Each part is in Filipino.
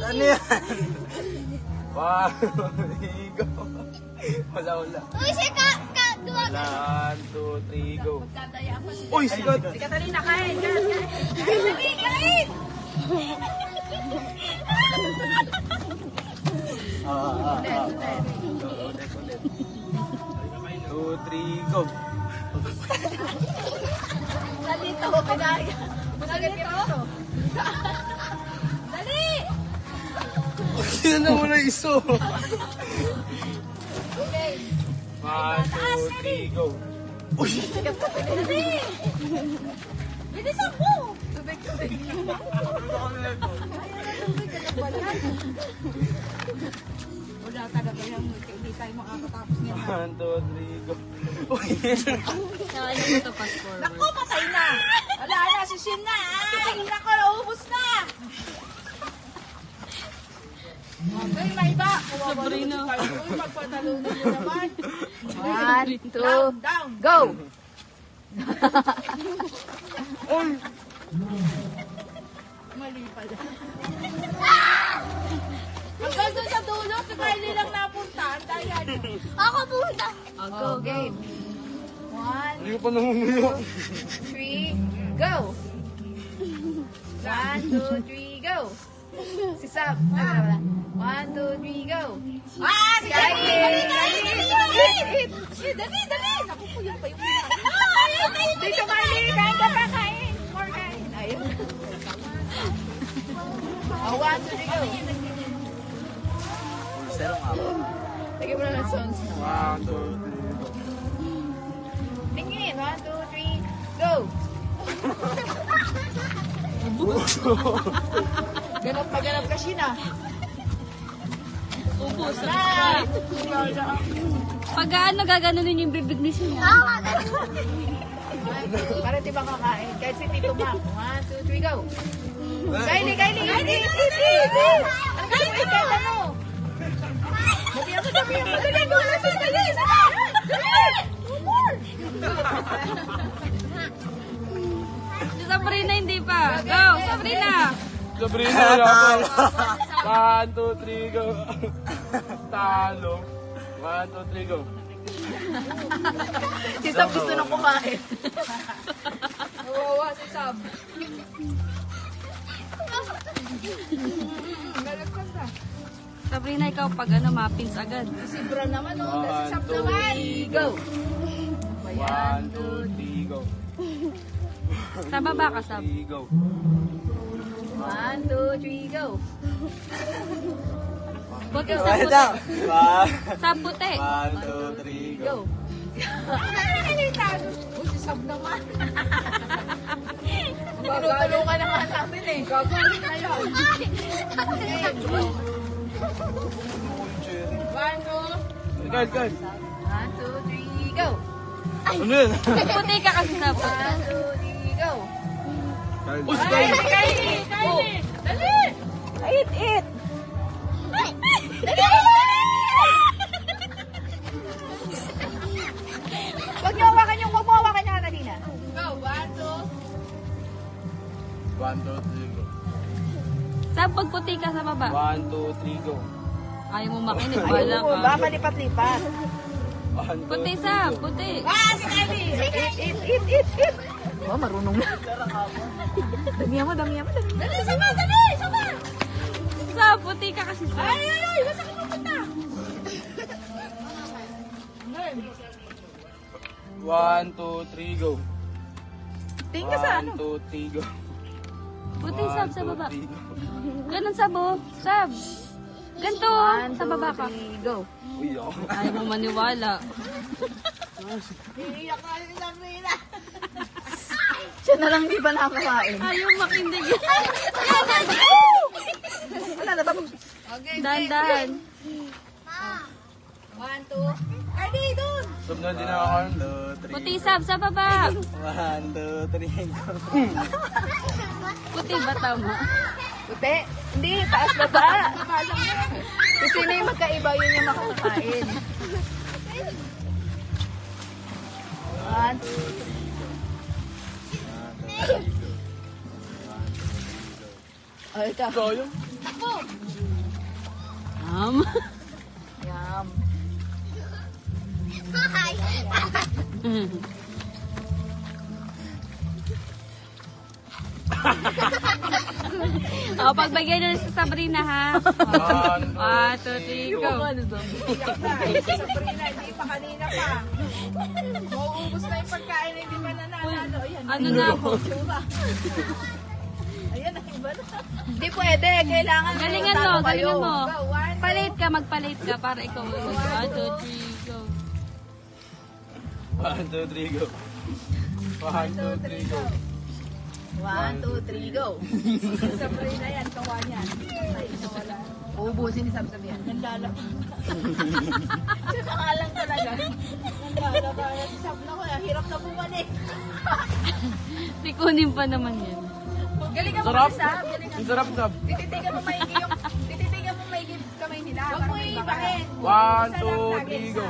Ano yan? 1, 2, 3, go. Wala. Uy, si duwag. 1, 2, 3, go. Magdadaya pa si Uy, sikat. Si Catalina, kain. Kain. Ulit. 2, 3, go. Nalito, pinaya. Nalito. Dali! Yan na muna iso. Okay. 1, 2, 3, go. Uy! Dali! Bilisan mo! Tubig. Wala talaga yung hindi tayo makakatapos niya. 1, 2, 3, go. Uy! Kaya mo ito fast forward. Naku, patay na! Wala na, si Shin na! Ay, naku, naubos na! Okay, may iba. Sabrina. Uy, magpatalunan nyo naman. 1, 2, Down! go! Mali pala. Hanggang doon sa dulo, si Kylie lang napunta. Ang daya nyo. Ako punta. Go, game. 1, Hindi ko pa namumuyo. 3, go! 1, 2, 3, go! Si Sam. Wala. 1, 2, 3, go! Ah, si Kylie! Dali, Dali, dali, dali! Dali! Naku po, yun pa yung pinakain. Dito, Kylie! Kain ka pa, kain! More kain. Ayun. Oh, 1, 2, 3, go! Zero nga ako. Lagyan mo na ng songs. 1, 2, 3, go. Tingin. 1, 2, 3, go! Ganap ka, Shin, ah. Ubus. Ah! Pag ano, gaganunin yung bibig ni Siya. Para di ba kakain? Kahit si Tito Mac. 1, 2, 3, go! Kylie! Ano kasi mo ikat ano? Dali mo! Dali! Si Sabrina hindi pa. Go, Sabrina. Sabrina, wala pa. 1, 2, 3, go. Talo. 1, 2, 3, go. Si Sam gusto nang kumain. Wawa si Sab. Sabrina, ikaw pag ano, mapins agad. Si Bra naman, oh. Si 1, Sab 2, naman. 3, Go! 1, 2, 3, go. Sa baba ka, Sab. 3, go. 1, 2, 3, go! Puti sa puti. 1, Sa puti. 2, 3, go. Uy, si Sab naman. Tinutulungan na nga namin eh. Gagawin na yun. One, two. Guys. 1, 2, 3, go! Ano yun? Puti ka kasi, Sab. 1, 2, 3, go! Uy, Kylie! Dali! Eat! Huwag mo hawakan yung Catalina. Go, one, two. 1, 2, 3, go. Sab, pag puti ka sa baba. 1, 2, 3, go. Ayaw mo makinig. Wala ka. Baka lipat-lipat. 1, 2, Puti, Sab. Puti. Ah, si Kylie! Eat! Oh, marunong na. Damihan mo. Dali, sama! Sab, puti ka kasi, Sab. Ay! Basta ka pupunta! 1, 2, 3, go. Tingin ka sa ano? 1, 2, 3, go. Puti, Sab, sa baba. 1, 2, 3, go. Ganun, Sab, oh. Sab. Ganito, oh. Sa baba ka. 1, 2, 3, go! Uy, ako. Ayaw mo maniwala. Iiyak na si Sabrina. Siya na lang di ba nakakain? Ayaw makinig. Wala na ba? Okay, Dahan-dahan. one, two. Kylie, doon! Sub na din ako. 1, 2, 3, Puti, Sab, sa baba. 1, 2, 3, go. Puti ba tama? Puti. Hindi, taas na ba? Kung sino yung magkaiba, yun yung makakain. 1, 2, 3. Oh, ito. Ikaw yung Takbo! Yum. Yum. O, pagbigay na sa Sabrina, ha? 1, 2, 3, go. Iyak na. Sabrina, hindi pa kanina pa. Mauubos na yung pagkain, hindi pa nananalo. Ayan. Ano na ako? Ayan, ang iba na. Hindi pwede. Kailangan Galingan mo, galingan mo. Go, one, Palit ka, magpalit ka para ikaw. 1, 2, 3, go. 1, 2, 3, go. 1, 2, 3, go. 1, 2, 3, go. Sabrina yan, kawa niyan. Ay, nawala. Uubusin ni Sam Sam yan. Nanlalaba. Siya na nga lang talaga. Nanlalaba. Sabi na ko, hirap na bumalik. Tikunin pa naman yan. Galing mo Sarap. kasi, Sam. Galing Ang sarap, Sab. Tititigan mo maigi yung... Tititigan mo maigi kamay nila. Huwag mo iibahin. 1, 2, 3, go.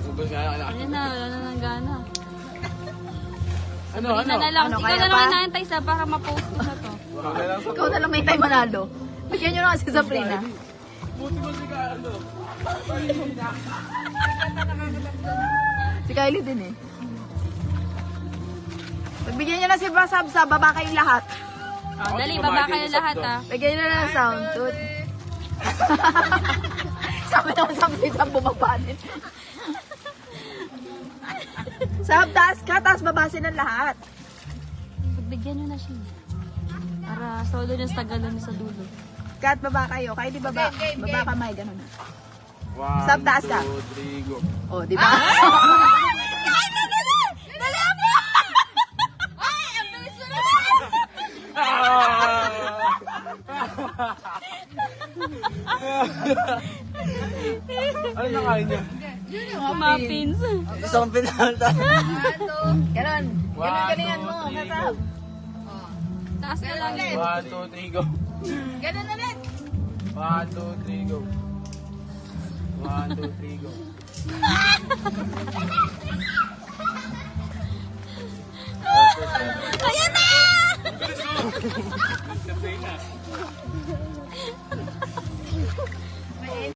Ubus nga, anak. Ayun na, wala na ng gana. Ano, Ikaw na lang. Ano, Ikaw kaya na lang pa? inaantay sa para ma-post ko na to. Okay lang, Sab. Ikaw na lang may time manalo. Bigyan nyo na kasi Sabrina. Buti mo si ka, ano. Si Kylie din eh. Pagbigyan nyo na si Basab sa baba kayong lahat. Oh, dali, baba kayo lahat, ha. Bigyan nyo na ng sound. Tut. Sabi naman sabi ni Sam bumaba din. Sab, taas ka, taas babasin ng lahat. Pagbigyan nyo na siya. Para solo niya sa tagalon sa dulo. Kat, baba kayo. Kayo di baba. Baba kamay, ganun. 1, Sab, taas ka. 2, 3, go. Oh, di ba? Ano nakain niya? Muffins. Isang pinalta. Ganun. Ganun galingan mo. 1, 2, 3, go. Kasab. Taas na lang. 1, 2, 3, go. Ganun ulit. 1, 2, 3, go. 1, 2, 3, go. Ayan na! Sabay na.